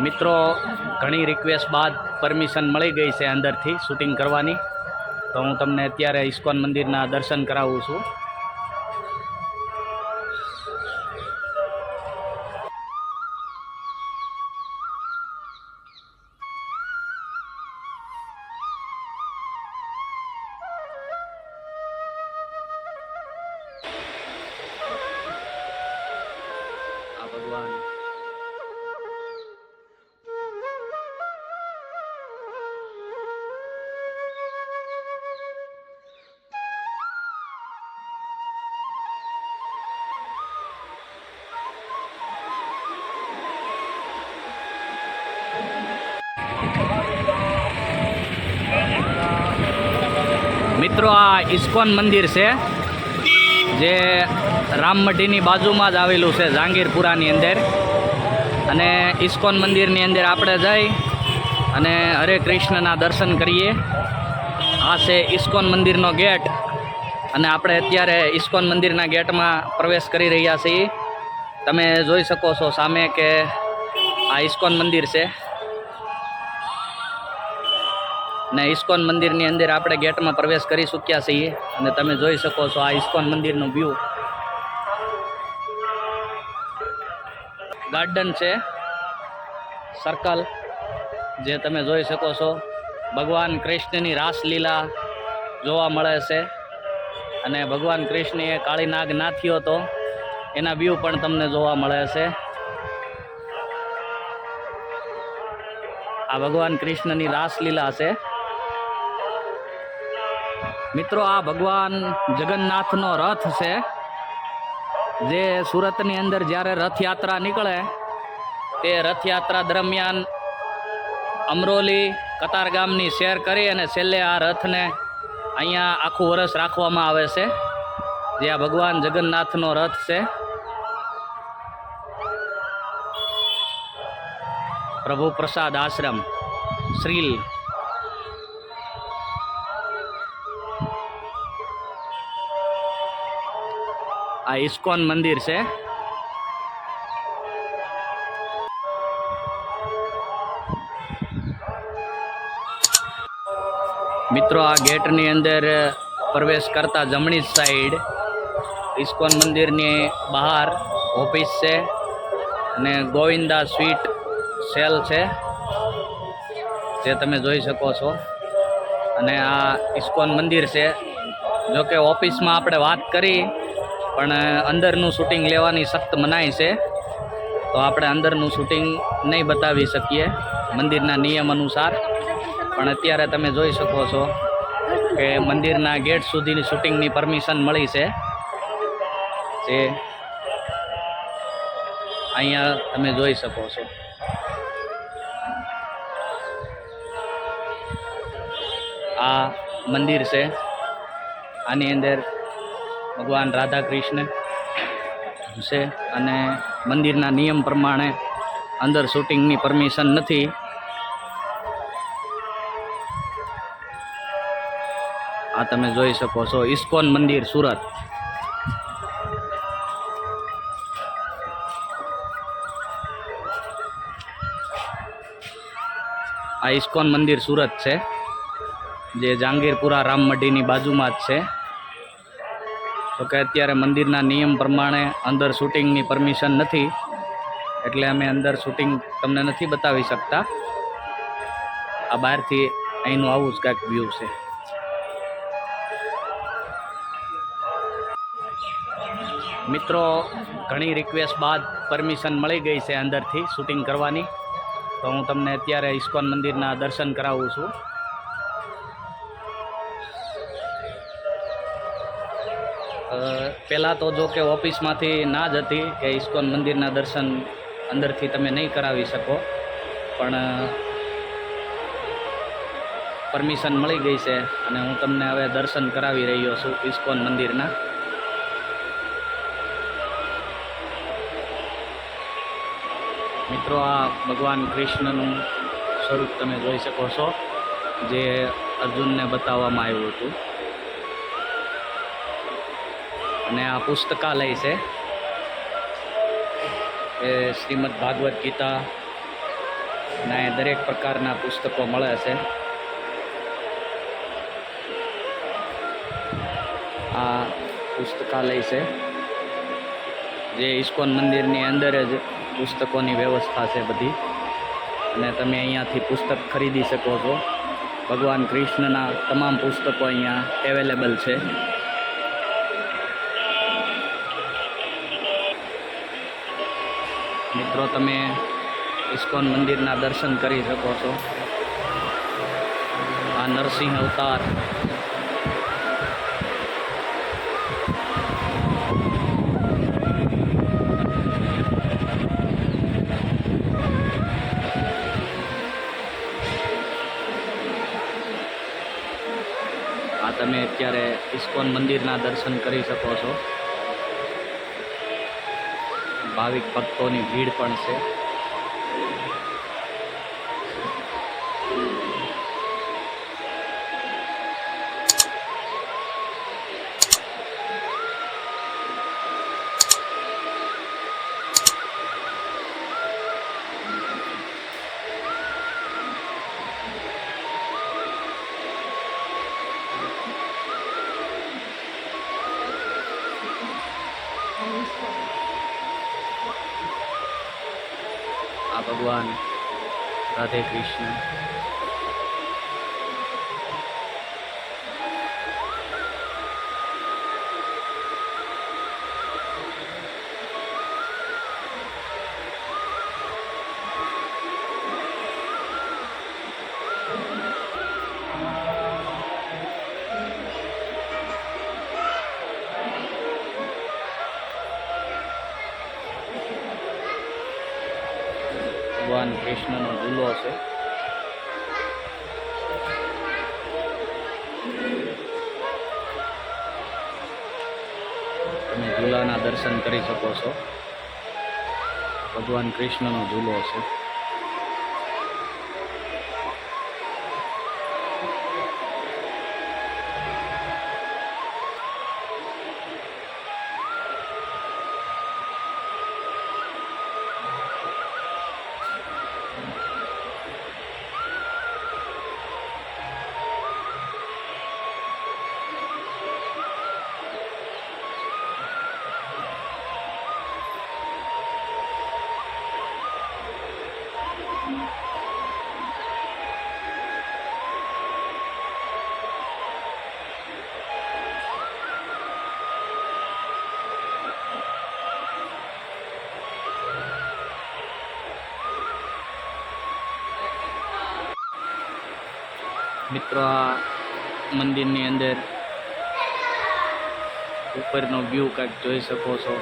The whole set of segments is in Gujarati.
મિત્રો, ઘણી રિક્વેસ્ટ બાદ પરમિશન મળી ગઈ છે અંદરથી શૂટિંગ કરવાની, તો હું તમને અત્યારે ઇસ્કોન મંદિરના દર્શન કરાવું છું. આ ભગવાન મિત્રો, આ ઇસ્કોન મંદિર છે જે રામમઢીની બાજુમાં જ આવેલું છે, જહાંગીરપુરાની અંદર. અને ઇસ્કોન મંદિરની અંદર આપણે જઈ અને હરે કૃષ્ણના દર્શન કરીએ. આ છે ઇસ્કોન મંદિરનો ગેટ, અને આપણે અત્યારે ઇસ્કોન મંદિરના ગેટમાં પ્રવેશ કરી રહ્યા છીએ. તમે જોઈ શકો છો સામે કે આ ઇસ્કોન મંદિર છે, ને ઇસ્કોન મંદિરની અંદર આપણે ગેટમાં પ્રવેશ કરી ચૂક્યા છીએ. અને તમે જોઈ શકો છો આ ઇસ્કોન મંદિરનો વ્યૂ. ગાર્ડન છે, સર્કલ, જે તમે જોઈ શકો છો. ભગવાન કૃષ્ણની રાસલીલા જોવા મળે છે, અને ભગવાન કૃષ્ણએ કાળી નાગ નાથ્યો હતો એના વ્યૂ પણ તમને જોવા મળે છે. આ ભગવાન કૃષ્ણની રાસલીલા છે. મિત્રો, આ ભગવાન જગન્નાથનો રથ છે, જે સુરતની અંદર જ્યારે રથયાત્રા નીકળે તે રથયાત્રા દરમિયાન અમરોલી કતારગામની શેર કરી અને છેલ્લે આ રથને અહીંયા આખું વર્ષ રાખવામાં આવે છે, જે આ ભગવાન જગન્નાથનો રથ છે. પ્રભુ પ્રસાદ આશ્રમ શ્રીલ. આ ઇસ્કોન મંદિર છે. મિત્રો, આ ગેટની અંદર પ્રવેશ કરતા જમણી સાઈડ ઇસ્કોન મંદિરની બહાર ઓફિસ છે, અને ગોવિંદા સ્વીટ સેલ છે, જે તમે જોઈ શકો છો. અને આ ઇસ્કોન મંદિર છે. જો કે ઓફિસમાં આપણે વાત કરી, પણ અંદરનું શૂટિંગ લેવાની સખ્ત મનાઈ છે, તો આપણે અંદરનું શૂટિંગ નહીં બતાવી શકીએ મંદિરના નિયમ અનુસાર. પણ અત્યારે તમે જોઈ શકો છો કે મંદિરના ગેટ સુધીની શૂટિંગની પરમિશન મળી છે, જે અહીંયા તમે જોઈ શકો છો. આ મંદિર છે. આની અંદર ભગવાન રાધા કૃષ્ણ છે, અને મંદિરના નિયમ પ્રમાણે અંદર શૂટિંગની પરમિશન નથી. આ તમે જોઈ શકો છો ઇસ્કોન મંદિર સુરત. આ ઇસ્કોન મંદિર સુરત છે, જે જહાંગીરપુરા રામમઢીની બાજુમાં જ છે. તો કે અત્યારે મંદિરના નિયમ પ્રમાણે અંદર શૂટિંગની પરમિશન નથી, એટલે અમે અંદર શૂટિંગ તમને નથી બતાવી શકતા. આ બહારથી અહીંનું આવું જ કાંઈક વ્યૂ છે. મિત્રો, ઘણી રિક્વેસ્ટ બાદ પરમિશન મળી ગઈ છે અંદરથી શૂટિંગ કરવાની, તો હું તમને અત્યારે ઇસ્કોન મંદિરના દર્શન કરાવું છું. પહેલાં તો જો કે ઓફિસમાંથી ના જ હતી કે ઇસ્કોન મંદિરના દર્શન અંદરથી તમે નહીં કરાવી શકો, પણ પરમિશન મળી ગઈ છે, અને હું તમને હવે દર્શન કરાવી રહ્યો છું ઇસ્કોન મંદિરના. મિત્રો, આ ભગવાન કૃષ્ણનું સ્વરૂપ તમે જોઈ શકો છો, જે અર્જુનને બતાવવામાં આવ્યું હતું. અને આ પુસ્તકાલય છે. એ શ્રીમદ ભાગવત ગીતા અને દરેક પ્રકારના પુસ્તકો મળે છે. આ પુસ્તકાલય છે જે ઇસ્કોન મંદિરની અંદર જ પુસ્તકોની વ્યવસ્થા છે બધી, અને તમે અહીંયાથી પુસ્તક ખરીદી શકો છો. ભગવાન કૃષ્ણના તમામ પુસ્તકો અહીંયા અવેલેબલ છે. મિત્રો, તમે ઇસ્કોન મંદિરના દર્શન કરી શકો છો. આ નરસિંહ અવતાર તમે અત્યારે ઇસ્કોન મંદિરના દર્શન કરી શકો છો. ભાવિક ભક્તોની ભીડ પણ છે. આ ભગવાન રાધે કૃષ્ણ. ભગવાન કૃષ્ણનો ઝૂલો છે. તમે ઝૂલાના દર્શન કરી શકો છો. ભગવાન કૃષ્ણનો ઝૂલો છે. મિત્રો, આ મંદિરની અંદર ઉપરનો વ્યૂ કંઈક જોઈ શકો છો.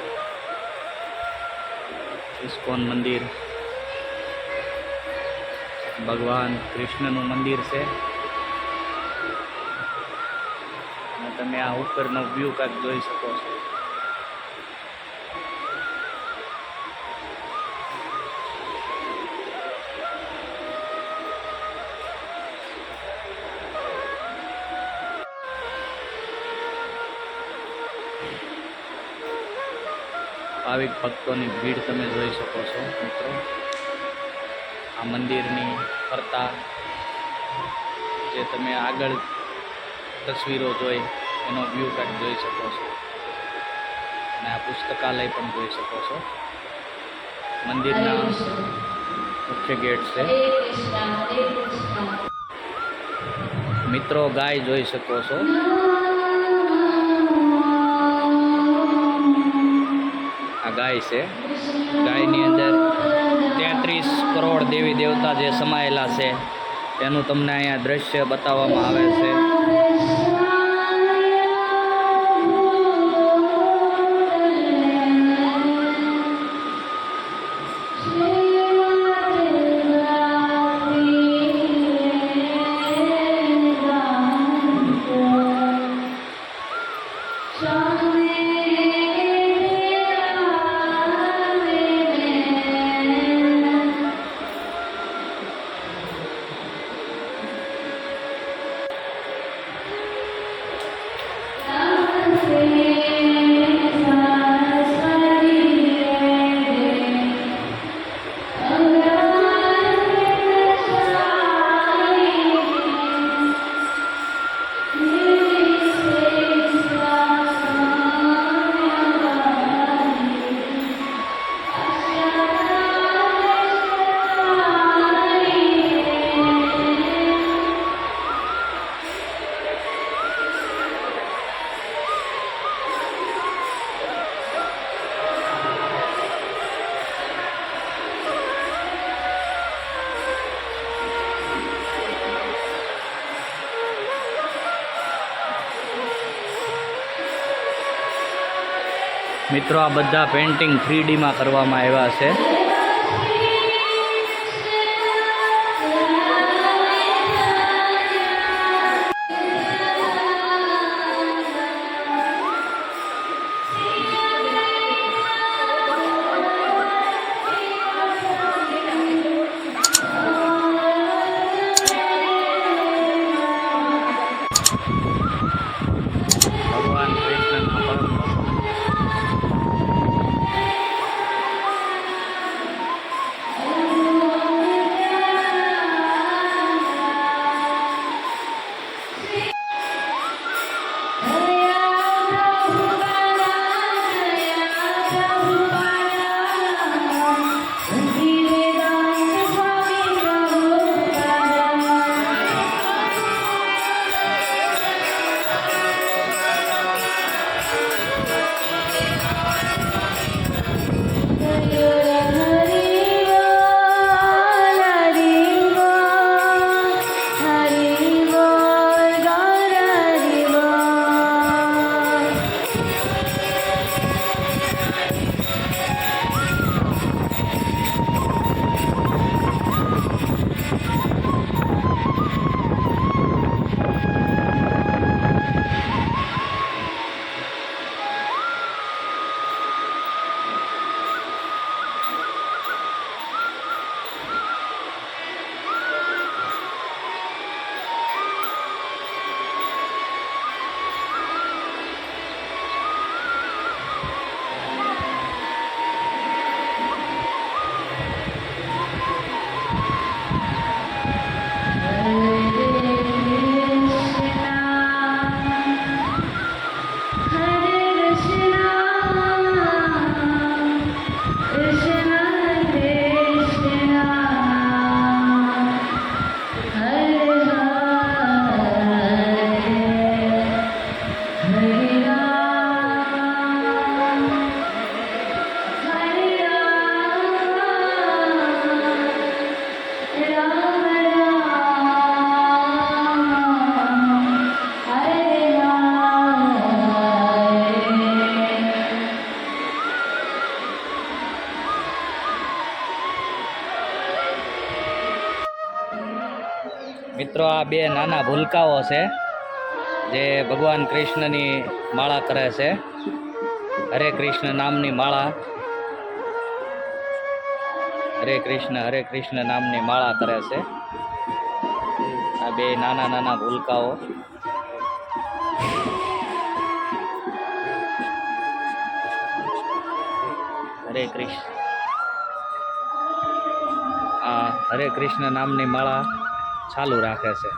ઇસ્કોન મંદિર ભગવાન કૃષ્ણનું મંદિર છે, અને તમે આ ઉપરનો વ્યૂ કંઈક જોઈ શકો છો. ભાવિક ભક્તોની ભીડ તમે જોઈ શકો છો. મિત્રો, આ મંદિરની ફરતા જે તમે આગળ તસવીરો જોઈ એનો વ્યૂ કંઈક જોઈ શકો છો, અને આ પુસ્તકાલય પણ જોઈ શકો છો. મંદિરના મુખ્ય ગેટ છે. મિત્રો, ગાય જોઈ શકો છો. આ ગાય છે. ગાયની અંદર 33 કરોડ દેવી દેવતા જે સમાયેલા છે તેનું તમને અહીંયા દ્રશ્ય બતાવવામાં આવે છે. મિત્રો આ બધા પેઇન્ટિંગ 3Dમાં કરવામાં આવ્યા છે. ભગવાન કૃષ્ણના પરમ મિત્રો આ બે નાના ભૂલકાઓ છે જે ભગવાન કૃષ્ણની માળા કરે છે. હરે કૃષ્ણ નામની માળા, હરે કૃષ્ણ નામની માળા કરે છે. આ બે નાના નાના ભૂલકાઓ. હરે કૃષ્ણ, આ હરે કૃષ્ણ નામની માળા ચાલુ રાખે છે.